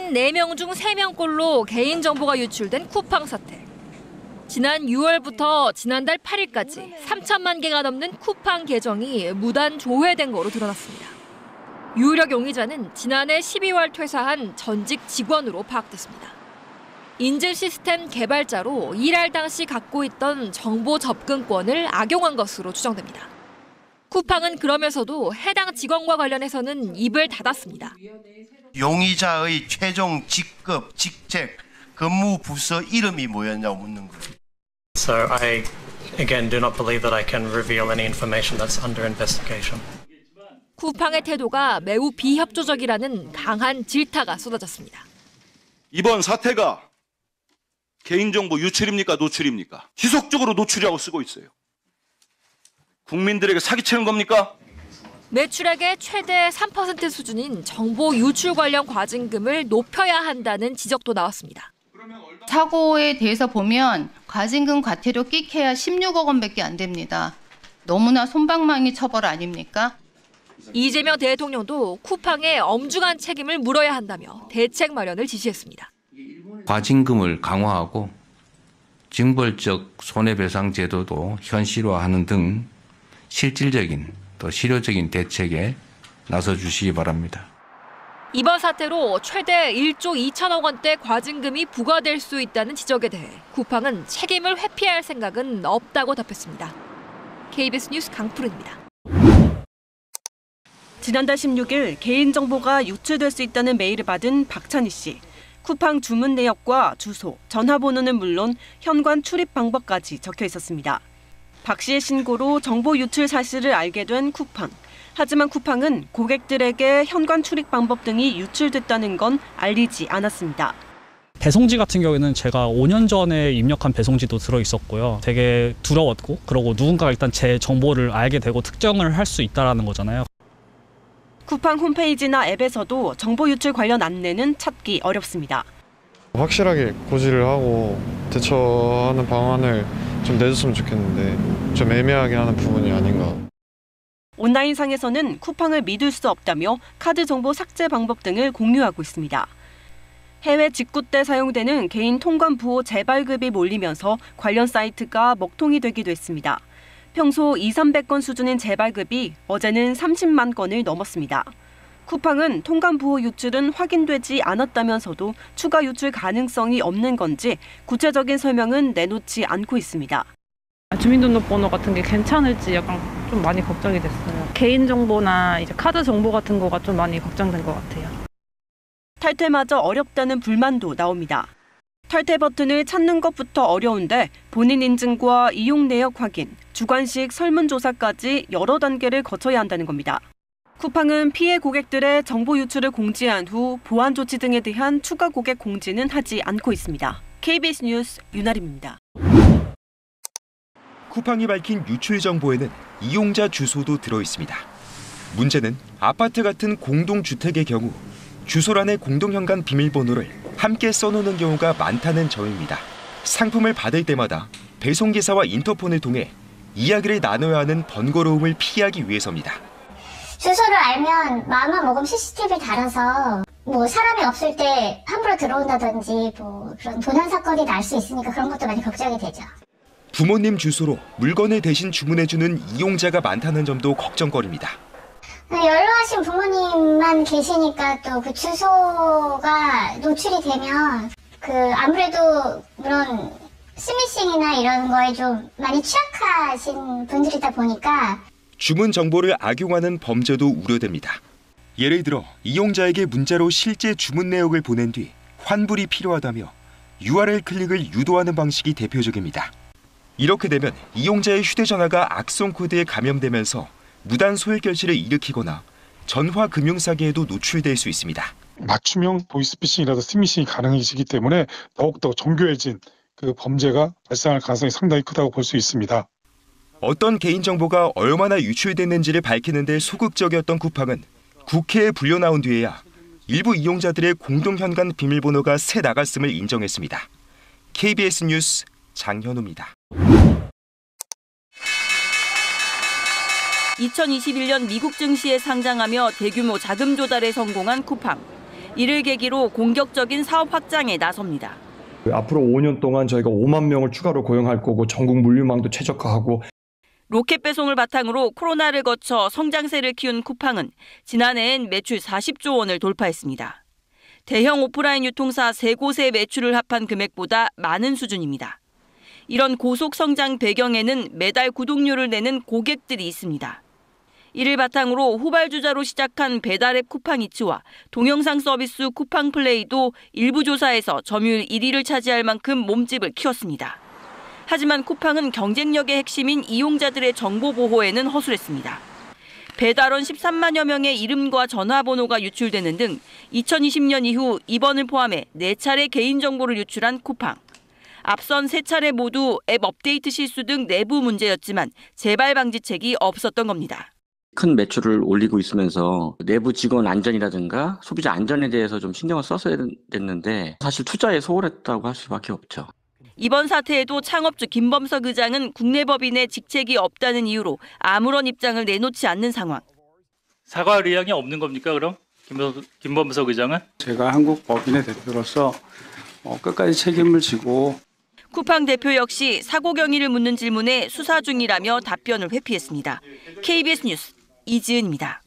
최근 4명 중 3명꼴로 개인정보가 유출된 쿠팡 사태. 지난 6월부터 지난달 8일까지 3천만 개가 넘는 쿠팡 계정이 무단 조회된 거로 드러났습니다. 유력 용의자는 지난해 12월 퇴사한 전직 직원으로 파악됐습니다. 인증 시스템 개발자로 일할 당시 갖고 있던 정보 접근권을 악용한 것으로 추정됩니다. 쿠팡은 그러면서도 해당 직원과 관련해서는 입을 닫았습니다. 용의자의 최종 직급, 직책, 근무 부서 이름이 뭐였냐고 묻는 거예요. So I again do not believe that I can reveal any information that's under investigation. 쿠팡의 태도가 매우 비협조적이라는 강한 질타가 쏟아졌습니다. 이번 사태가 개인정보 유출입니까? 노출입니까? 지속적으로 노출이라고 쓰고 있어요. 국민들에게 사기치는 겁니까? 매출액의 최대 3% 수준인 정보 유출 관련 과징금을 높여야 한다는 지적도 나왔습니다. 사고에 대해서 보면 과징금 과태료 끽해야 16억 원밖에 안 됩니다. 너무나 솜방망이 처벌 아닙니까? 이재명 대통령도 쿠팡에 엄중한 책임을 물어야 한다며 대책 마련을 지시했습니다. 과징금을 강화하고 징벌적 손해배상 제도도 현실화하는 등 실질적인 또 실효적인 대책에 나서 주시기 바랍니다. 이번 사태로 최대 1조 2천억 원대 과징금이 부과될 수 있다는 지적에 대해 쿠팡은 책임을 회피할 생각은 없다고 답했습니다. KBS 뉴스 강푸른입니다. 지난달 16일 개인정보가 유출될 수 있다는 메일을 받은 박찬희 씨. 쿠팡 주문 내역과 주소, 전화번호는 물론 현관 출입 방법까지 적혀 있었습니다. 박 씨의 신고로 정보 유출 사실을 알게 된 쿠팡. 하지만 쿠팡은 고객들에게 현관 출입 방법 등이 유출됐다는 건 알리지 않았습니다. 배송지 같은 경우에는 제가 5년 전에 입력한 배송지도 들어있었고요. 되게 두려웠고 그러고 누군가가 일단 제 정보를 알게 되고 특정을 할 수 있다는 거잖아요. 쿠팡 홈페이지나 앱에서도 정보 유출 관련 안내는 찾기 어렵습니다. 확실하게 고지를 하고 대처하는 방안을 좀 내줬으면 좋겠는데 좀 애매하게 하는 부분이 아닌가. 온라인상에서는 쿠팡을 믿을 수 없다며 카드 정보 삭제 방법 등을 공유하고 있습니다. 해외 직구 때 사용되는 개인 통관 부호 재발급이 몰리면서 관련 사이트가 먹통이 되기도 했습니다. 평소 200~300건 수준인 재발급이 어제는 30만 건을 넘었습니다. 쿠팡은 통관 부호 유출은 확인되지 않았다면서도 추가 유출 가능성이 없는 건지 구체적인 설명은 내놓지 않고 있습니다. 주민등록번호 같은 게 괜찮을지 약간 좀 많이 걱정이 됐어요. 개인정보나 이제 카드 정보 같은 거가 좀 많이 걱정된 것 같아요. 탈퇴마저 어렵다는 불만도 나옵니다. 탈퇴 버튼을 찾는 것부터 어려운데 본인 인증과 이용 내역 확인, 주관식 설문조사까지 여러 단계를 거쳐야 한다는 겁니다. 쿠팡은 피해 고객들의 정보 유출을 공지한 후 보안 조치 등에 대한 추가 고객 공지는 하지 않고 있습니다. KBS 뉴스 윤아림입니다. 쿠팡이 밝힌 유출 정보에는 이용자 주소도 들어있습니다. 문제는 아파트 같은 공동주택의 경우 주소란에 공동현관 비밀번호를 함께 써놓는 경우가 많다는 점입니다. 상품을 받을 때마다 배송기사와 인터폰을 통해 이야기를 나눠야 하는 번거로움을 피하기 위해서입니다. 주소를 알면 마음만 먹으면 CCTV 달아서 사람이 없을 때 함부로 들어온다든지 그런 도난 사건이 날 수 있으니까 그런 것도 많이 걱정이 되죠. 부모님 주소로 물건을 대신 주문해주는 이용자가 많다는 점도 걱정거리입니다. 연로하신 부모님만 계시니까 또 그 주소가 노출이 되면 아무래도 그런 스미싱이나 이런 거에 좀 많이 취약하신 분들이다 보니까 주문 정보를 악용하는 범죄도 우려됩니다. 예를 들어 이용자에게 문자로 실제 주문 내역을 보낸 뒤 환불이 필요하다며 URL 클릭을 유도하는 방식이 대표적입니다. 이렇게 되면 이용자의 휴대전화가 악성 코드에 감염되면서 무단 소액 결제를 일으키거나 전화 금융 사기에도 노출될 수 있습니다. 맞춤형 보이스피싱이라도 스미싱이 가능해지기 때문에 더욱더 정교해진 그 범죄가 발생할 가능성이 상당히 크다고 볼 수 있습니다. 어떤 개인정보가 얼마나 유출됐는지를 밝히는 데 소극적이었던 쿠팡은 국회에 불려 나온 뒤에야 일부 이용자들의 공동현관 비밀번호가 새 나갔음을 인정했습니다. KBS 뉴스 장현우입니다. 2021년 미국 증시에 상장하며 대규모 자금 조달에 성공한 쿠팡. 이를 계기로 공격적인 사업 확장에 나섭니다. 앞으로 5년 동안 저희가 5만 명을 추가로 고용할 거고 전국 물류망도 최적화하고 로켓 배송을 바탕으로 코로나를 거쳐 성장세를 키운 쿠팡은 지난해엔 매출 40조 원을 돌파했습니다. 대형 오프라인 유통사 3곳의 매출을 합한 금액보다 많은 수준입니다. 이런 고속 성장 배경에는 매달 구독료를 내는 고객들이 있습니다. 이를 바탕으로 후발주자로 시작한 배달앱 쿠팡이츠와 동영상 서비스 쿠팡플레이도 일부 조사에서 점유율 1위를 차지할 만큼 몸집을 키웠습니다. 하지만 쿠팡은 경쟁력의 핵심인 이용자들의 정보 보호에는 허술했습니다. 배달원 13만여 명의 이름과 전화번호가 유출되는 등 2020년 이후 이번을 포함해 4차례 개인정보를 유출한 쿠팡. 앞선 3차례 모두 앱 업데이트 실수 등 내부 문제였지만 재발 방지책이 없었던 겁니다. 큰 매출을 올리고 있으면서 내부 직원 안전이라든가 소비자 안전에 대해서 좀 신경을 썼어야 됐는데 사실 투자에 소홀했다고 할 수밖에 없죠. 이번 사태에도 창업주 김범석 의장은 국내 법인에 직책이 없다는 이유로 아무런 입장을 내놓지 않는 상황. 사과할 의향이 없는 겁니까 그럼? 김범석 의장은? 제가 한국 법인의 대표로서 끝까지 책임을 지고. 쿠팡 대표 역시 사고 경위를 묻는 질문에 수사 중이라며 답변을 회피했습니다. KBS 뉴스 이지은입니다.